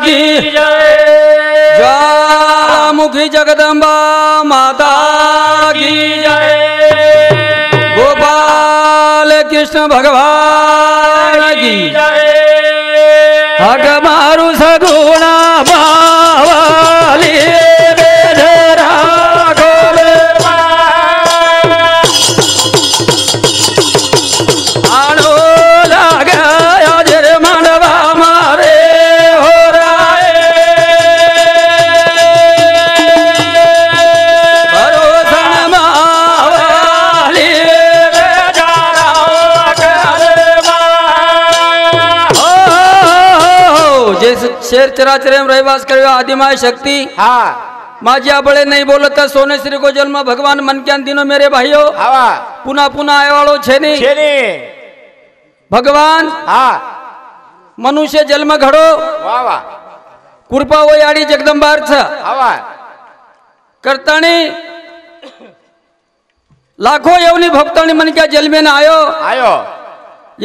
की जय। ज्वालामुखी जगदंबा माता की जय। गोपाल कृष्ण भगवान की जय। हग मारु सगुणा बावली बेधरा गोले आनो लगा जर मनवा मारे हो राय भरोसन मावली बेधरा जैसे शेर चराचर रहिवास कर आदिमाय शक्ति हाँ माझ्या बळे नहीं बोलता सोने श्री को जन्म भगवान मन ज्ञान दिनो मेरे भाइयों हवा पुनः पुनः आए वालों छेनी छेनी भगवान हाँ मनुष्य जन्म घडो वाह वाह कृपा वो याडी जगदंबार्थ हवा करतानी लाखो येवनी भक्तानी मन क्या जन्मे ना आयो आयो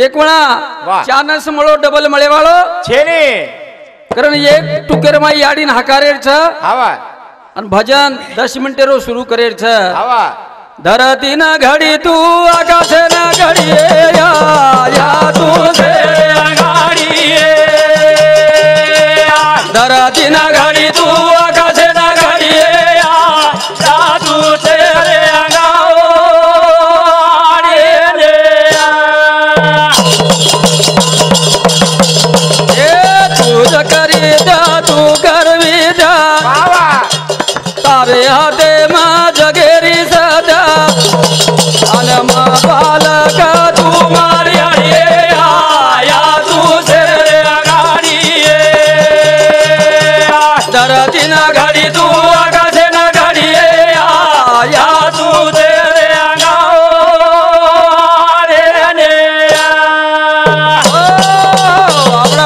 एक वेळा वाह. चानस मळो डबल मळे वाळो छेनी कारण एक टुकेर माई याडीन हाकारेर छ हवा आणि भजन 10 मिनिटे रो सुरू करेर छ हवा धरती ना घडी तू आकाश ना घडी या तू से घडी धरती ना घडी तू आकाश ना घडी या तू से करी द्या तू करवी द्या वाह तारे हाते मा जगेरी सदा अनम बालक तू मारी या तू से गाडी धरती ना घडी तू आकाश ना घडी या तू से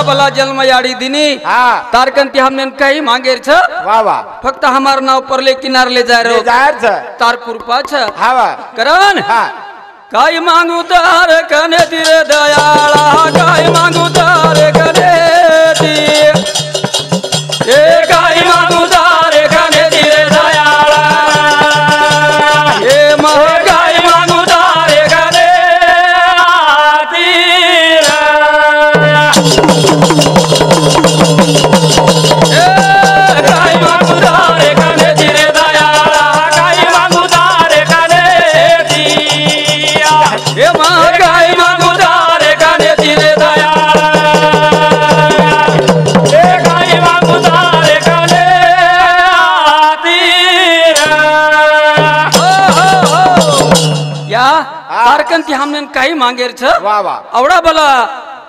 भला जन्म याडी दिनी हाँ तारकंती हमने काही मांगेर छ वाह वाह फक्त हमार नाव परले किनार ले जा रहे हो जाहिर छ तार कृपा छ हवा करण हाँ काय मांगू तार कने धीरे दयाळा काय मांगू तार कने ती ए काय मांगू तार कने धीरे दयाळा ए मह काय मांगू तार कने तीरा काय मांगू तार कने धीरे दयाळा काय मांगू तार कने दिया हे मा काय मांगू तार कने धीरे दयाळा हे काय मांगू तार कने तीरा या तारकंती हमने काही मांगेर छ वाह वाह आवडा भला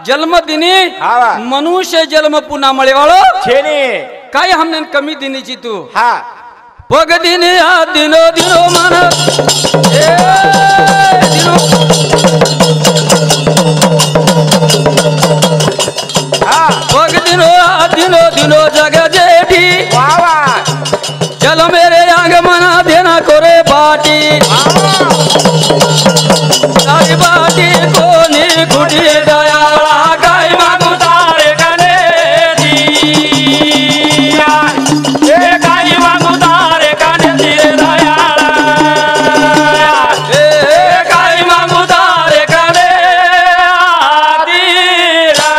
जन्म दिनी हाँ. मनुष्य जन्म पुन्हा मळे वाळो छेनी काय हमने कमी दिनीची तू हाँ पग दिनी हा दिनो दिनो मन ए दिनो हाँ पग दिनो हा दिनो दिनो जग जेठी वाह वाह चल मेरे आंग मना देना कोरे बाटी तारी बाटी कोनी खुटी दयाळा काय मागू तारे कने दिया ए काय मागू तारे कने दिरे दयाळा ए काय मागू तारे कने दिरा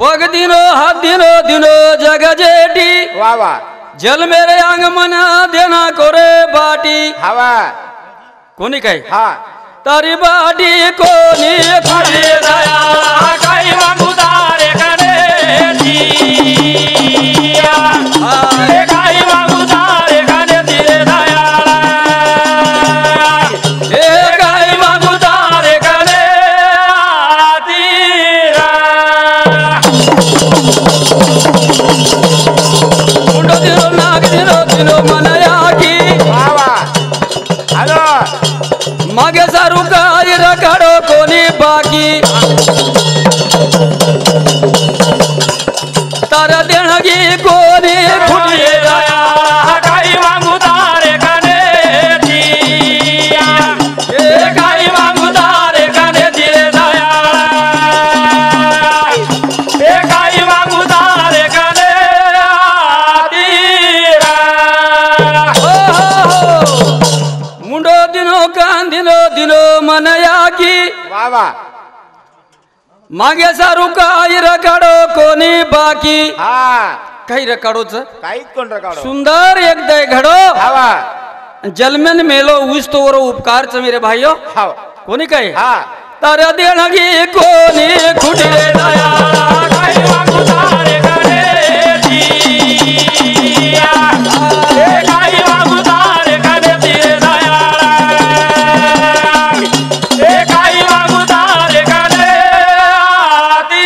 पग दिनो हाथ दिनो दिनो जग जेठी वाह वाह जल मेरे अंग मना देना कोरे बाटी हवा कोणी काय हाँ तारी बाटी कोणी खुटी दया काय मागू तारे कने दिया ए काय मागू तारे कने दिरे दयाळा ए काय मागू तारे कने तीरा मुंडो दिनो नाग दिनो दिनो मनया की वाह वाह हेलो मागे सारू काय रखडो कोणी बाकी तारा देणगी कोणी खुटी दया काय मागू तारे कने दिया ए काय मागू तारे कने दिरे दया मागे सारू काही रकाडो कोणी बाकी हा काही रकाडोच काहीच कोण रकाडो सुंदर एक दय घडो हवा जलमेन मेलो ऊस तोवर उपकार मेरे भाइयो हवा कोणी काय हा तारा देणगी कोणी खुटी रे दया काही मागू तारे कनेती ए काही मागू तारे कनेती रे दया ए काही मागू तारे कनेती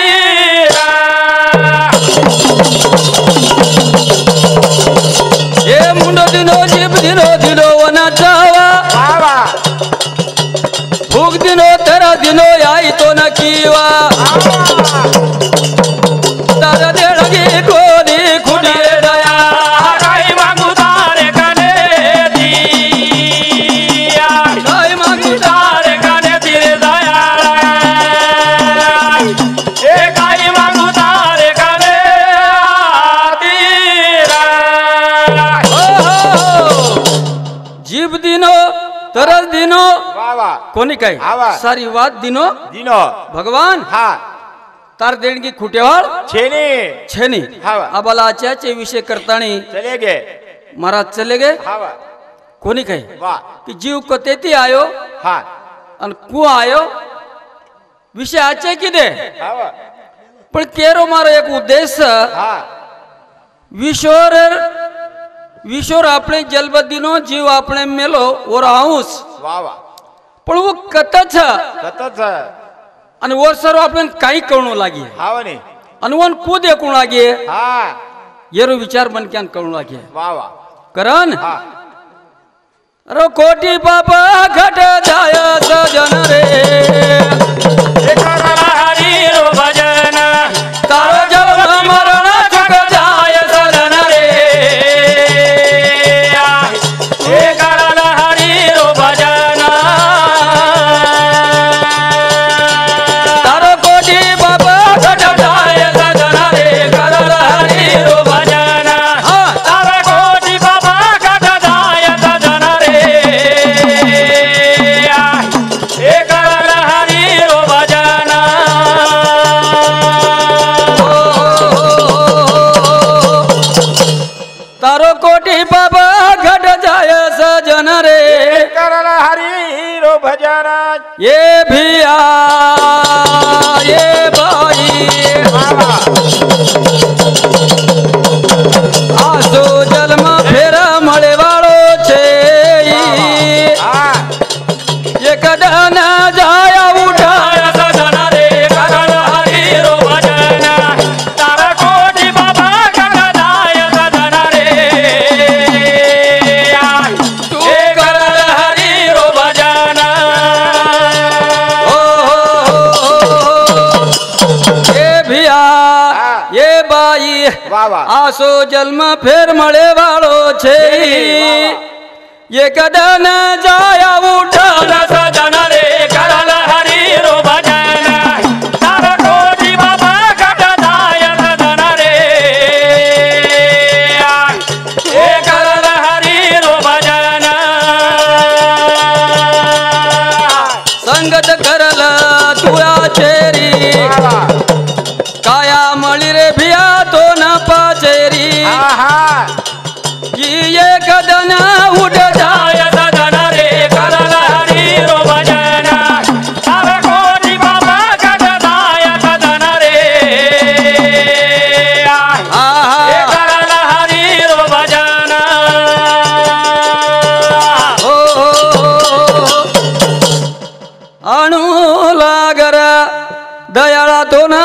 ए मुंडो दिनो जीव दिनो दिनो वना जावा हवा भूक दिनो तेरा दिनो आई तो न कीवा तारा देणगी कोणी खुटी रे दया काही मागू तारे कनेती काही मागू तारे कनेती रे दया ए काही मागू तारे कनेती जीव दिनो तरस दिनो वावा कोणी काय आवा. सारी वाद दिनो दिनो भगवान हा तार देणगी खुटेवाळ छेनी छेनी हावा. आबाला आच्याचे विषय करतानी चले गे महाराज चले गे हवा कोणी काय वा की जीव कतेती आयो हा आणि कु आयो विषय आचे किदे हवा पण केरो मारो एक उद्देश हा विश्वर आपले जलबदिनो जीव आपले मेलो और आऊस वावा पण वो कतच सतत आणि वर सर्व आपण काही कळू लागे हावा नी आणि वन कू देखू लागे हा येरो विचार बनक्यान कळू लागे वावा करण हा रो कोटी बाबा घट जाय सजन रे हरी रो भजन तारो जन्म मरण चुक जाय सजन रे हे करल हरी रो भजन तारो कोटी बाबा घट जाय सजन रे करल हरी रो भजन तारो कोटी बाबा घट जाय सजन रे हे करल हरी रो भजन तारो कोटी बाबा घट जाय सजन रे करल हरी रो भजन ये भिया ये बाई वावा आसो जन्म फेरा मळे वाळो छे हा एक दन जाया उठाय सजन रे करल हरी रो भजन तारा कोटी बाबा घट जाय सजन रे तू करल हरी रो भजन ये भिया ये बाई वावा आसो जन्म फेर मळे वाळो छे एक दन जाया उठन सजन रे करल हरी रो भजन तारा कोटी बाबा घट जाय सजन रे हे करल हरी रो भजन संगत करल तुया चेरी वावा काया मळी रे भिया तो न पाचेरी हा हा की एक दन उठ जाय सजन रे करल हरी रो भजन तारा कोटी बाबा घट जाय सजन रे हे करल हरी रो भजन अणू लागर दयाळा तो न